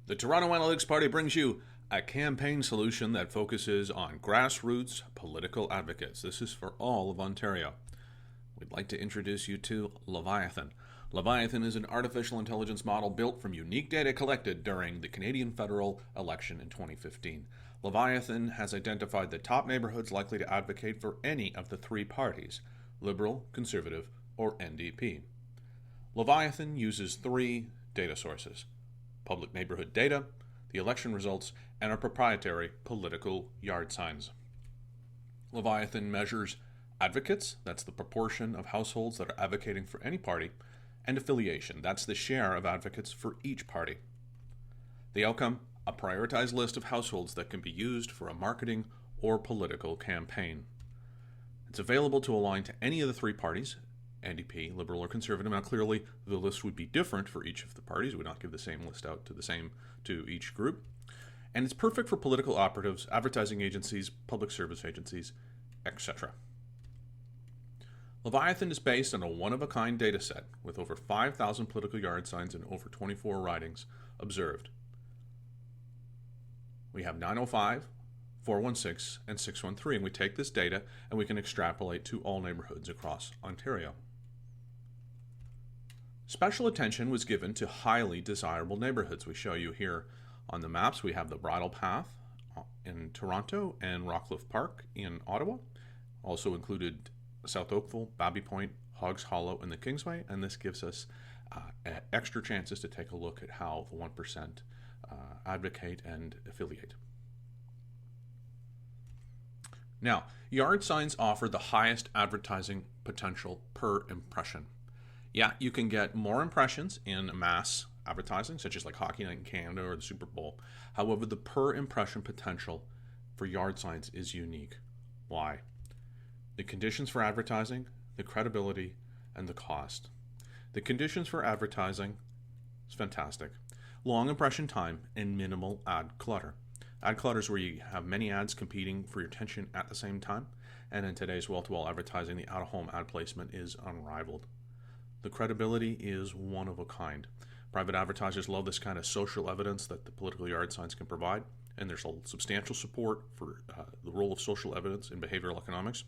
The Toronto Analytics Party brings you a campaign solution that focuses on grassroots political advocates. This is for all of Ontario. We'd like to introduce you to Leviathan. Leviathan is an artificial intelligence model built from unique data collected during the Canadian federal election in 2015. Leviathan has identified the top neighbourhoods likely to advocate for any of the three parties, Liberal, Conservative, or NDP. Leviathan uses three data sources: public neighbourhood data, the election results, and our proprietary political yard signs. Leviathan measures advocates, that's the proportion of households that are advocating for any party, and affiliation, that's the share of advocates for each party. The outcome, a prioritized list of households that can be used for a marketing or political campaign. It's available to align to any of the three parties, NDP, Liberal, or Conservative. Now, clearly, the list would be different for each of the parties. We would not give the same list out to each group. And it's perfect for political operatives, advertising agencies, public service agencies, etc. Leviathan is based on a one-of-a-kind data set with over 5,000 political yard signs and over 24 ridings observed. We have 905, 416, and 613, and we take this data and we can extrapolate to all neighborhoods across Ontario. Special attention was given to highly desirable neighborhoods. We show you here on the maps. We have the Bridle Path in Toronto and Rockcliffe Park in Ottawa. Also included South Oakville, Babby Point, Hogs Hollow, and the Kingsway, and this gives us extra chances to take a look at how the 1% advocate and affiliate. Now, yard signs offer the highest advertising potential per impression. Yeah, you can get more impressions in mass advertising, such as like Hockey Night in Canada or the Super Bowl. However, the per impression potential for yard signs is unique. Why? The conditions for advertising, the credibility, and the cost. The conditions for advertising is fantastic. Long impression time and minimal ad clutter. Ad clutter is where you have many ads competing for your attention at the same time, and in today's wall-to-wall advertising, the out-of-home ad placement is unrivaled. The credibility is one of a kind. Private advertisers love this kind of social evidence that the political yard signs can provide, and there's a substantial support for the role of social evidence in behavioral economics.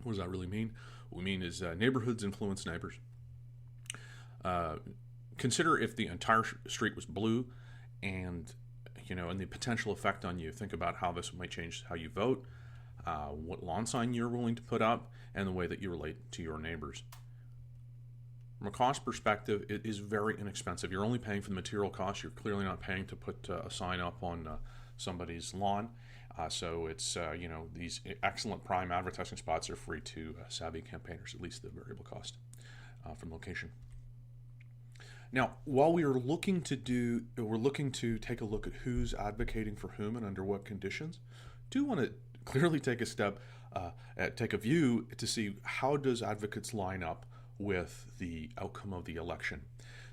What does that really mean? What we mean is neighborhoods influence neighbors. Consider if the entire street was blue, and the potential effect on you. Think about how this might change how you vote, what lawn sign you're willing to put up, and the way that you relate to your neighbors. From a cost perspective, it is very inexpensive. You're only paying for the material costs. You're clearly not paying to put a sign up on somebody's lawn. So it's, these excellent prime advertising spots are free to savvy campaigners, at least the variable cost from location. Now, while we're looking to take a look at who's advocating for whom and under what conditions, do want to clearly take a view to see how does advocates line up with the outcome of the election.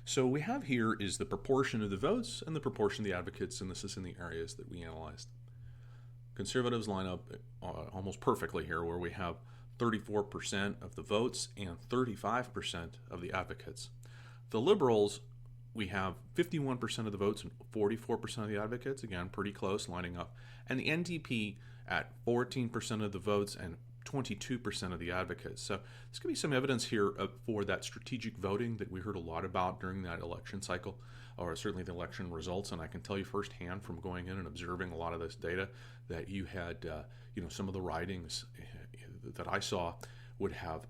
So we have here is the proportion of the votes and the proportion of the advocates, and this is in the areas that we analyzed. Conservatives line up almost perfectly here, where we have 34% of the votes and 35% of the advocates. The Liberals, we have 51% of the votes and 44% of the advocates, again, pretty close, lining up. And the NDP at 14% of the votes and 22% of the advocates. So there's going to be some evidence here for that strategic voting that we heard a lot about during that election cycle, or certainly the election results. And I can tell you firsthand from going in and observing a lot of this data that you had, some of the ridings that I saw would have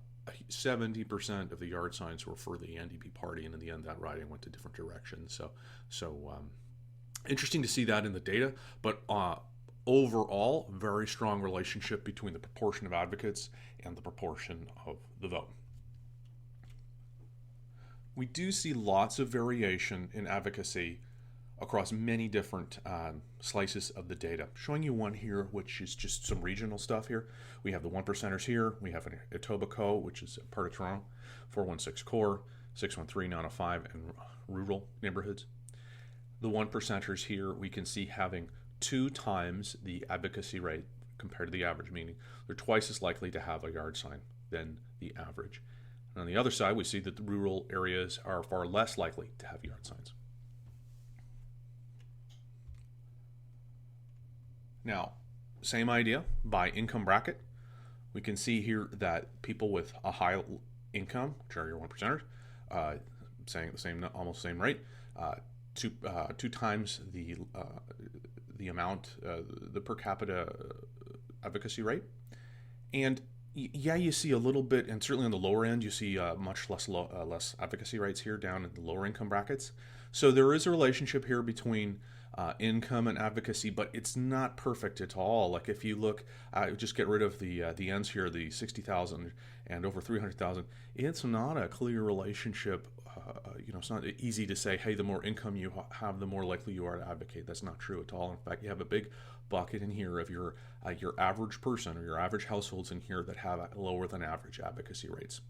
70% of the yard signs were for the NDP party, and in the end, that riding went to different directions. So interesting to see that in the data, but overall, very strong relationship between the proportion of advocates and the proportion of the vote. We do see lots of variation in advocacy across many different slices of the data. Showing you one here, which is just some regional stuff here. We have the 1%ers here. We have Etobicoke, which is part of Toronto, 416 core, 613, 905, and rural neighborhoods. The 1%ers here, we can see having 2 times the advocacy rate compared to the average, meaning they're twice as likely to have a yard sign than the average. And on the other side, we see that the rural areas are far less likely to have yard signs. Now, same idea by income bracket. We can see here that people with a high income, which are your one percenters, saying the same, almost same rate, two times the amount, the per capita advocacy rate, and yeah, you see a little bit, and certainly on the lower end, you see much less advocacy rates here down in the lower income brackets. So there is a relationship here between income and advocacy, but it's not perfect at all. Like if you look, just get rid of the ends here, the 60,000 and over 300,000. It's not a clear relationship. It's not easy to say, hey, the more income you have, the more likely you are to advocate. That's not true at all. In fact, you have a big bucket in here of your average person or your average households in here that have lower than average advocacy rates.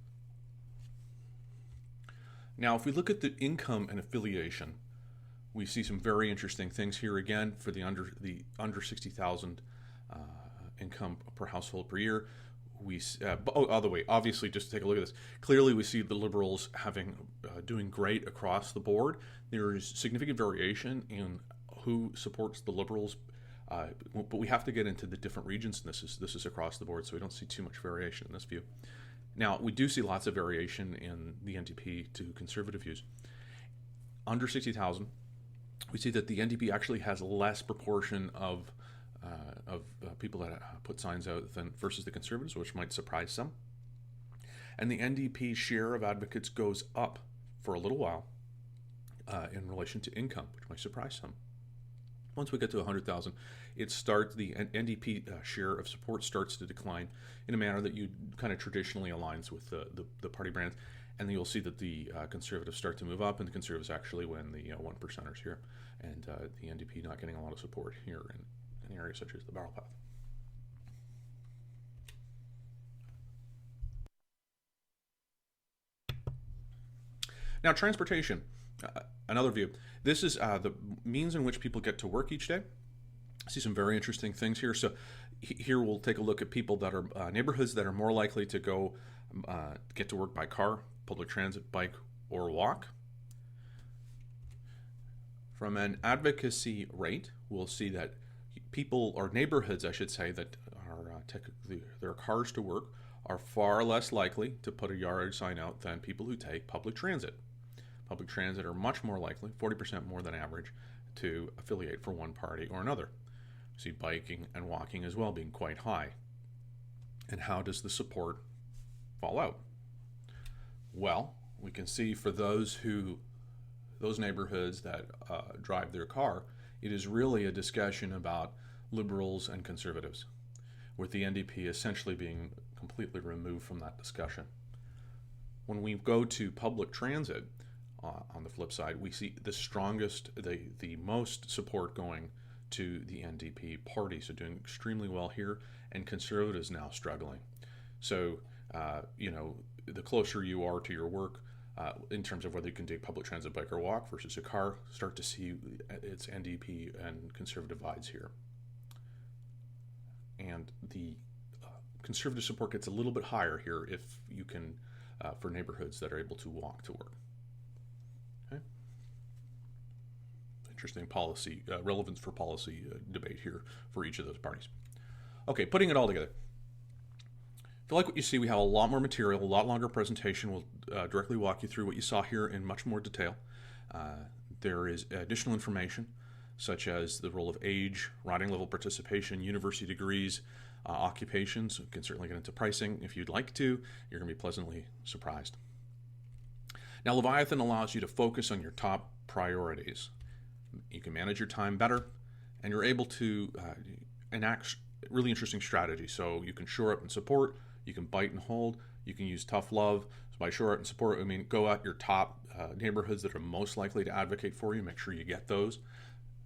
Now, if we look at the income and affiliation, we see some very interesting things here again for the under 60,000 income per household per year. By the way, obviously, just to take a look at this, clearly we see the Liberals doing great across the board. There is significant variation in who supports the Liberals, but we have to get into the different regions, and this is across the board, so we don't see too much variation in this view. Now, we do see lots of variation in the NDP to Conservative views. Under 60,000, we see that the NDP actually has less proportion of people that put signs out than versus the Conservatives, which might surprise some. And the NDP share of advocates goes up for a little while in relation to income, which might surprise some. Once we get to 100,000, the NDP share of support starts to decline in a manner that you kind of traditionally aligns with the party brands, and then you'll see that the Conservatives start to move up, and the Conservatives actually win the one percenters here, and the NDP not getting a lot of support here in areas such as the Barrel Path. Now, transportation, another view. This is the means in which people get to work each day. I see some very interesting things here. So here we'll take a look at people that are neighborhoods that are more likely to go get to work by car, public transit, bike, or walk. From an advocacy rate, we'll see that people, or neighborhoods, I should say, that are technically their cars to work are far less likely to put a yard sign out than people who take public transit. Public transit are much more likely, 40% more than average, to affiliate for one party or another. See biking and walking as well being quite high. And how does the support fall out? Well, we can see for those neighborhoods that drive their car, it is really a discussion about Liberals and Conservatives, with the NDP essentially being completely removed from that discussion. When we go to public transit, on the flip side, we see the most support going to the NDP party, so doing extremely well here, and Conservatives now struggling. So, the closer you are to your work, in terms of whether you can take public transit, bike, or walk versus a car, start to see its NDP and Conservative divides here. And the Conservative support gets a little bit higher here if you can, for neighborhoods that are able to walk to work. Okay. Interesting policy, relevance for policy debate here for each of those parties. Okay, putting it all together. If you like what you see, we have a lot more material, a lot longer presentation. We'll directly walk you through what you saw here in much more detail. There is additional information, such as the role of age, riding level participation, university degrees, occupations. We can certainly get into pricing if you'd like to. You're going to be pleasantly surprised. Now, Leviathan allows you to focus on your top priorities. You can manage your time better, and you're able to enact really interesting strategies. So you can shore up and support, you can bite and hold, you can use tough love. So by shore up and support, I mean go at your top neighborhoods that are most likely to advocate for you, make sure you get those.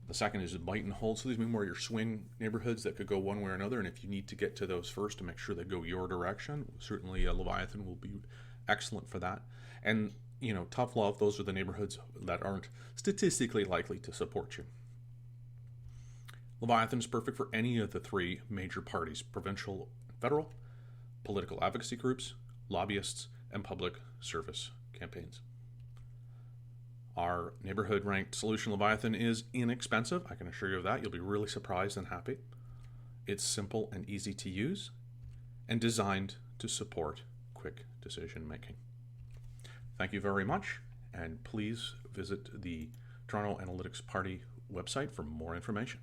The second is bite and hold. So these are more your swing neighborhoods that could go one way or another, and if you need to get to those first to make sure they go your direction, certainly Leviathan will be excellent for that. And tough love, those are the neighborhoods that aren't statistically likely to support you. Leviathan is perfect for any of the three major parties: provincial and federal, political advocacy groups, lobbyists, and public service campaigns. Our neighborhood ranked solution, Leviathan, is inexpensive. I can assure you of that. You'll be really surprised and happy. It's simple and easy to use and designed to support quick decision making. Thank you very much, and please visit the Toronto Analytics Party website for more information.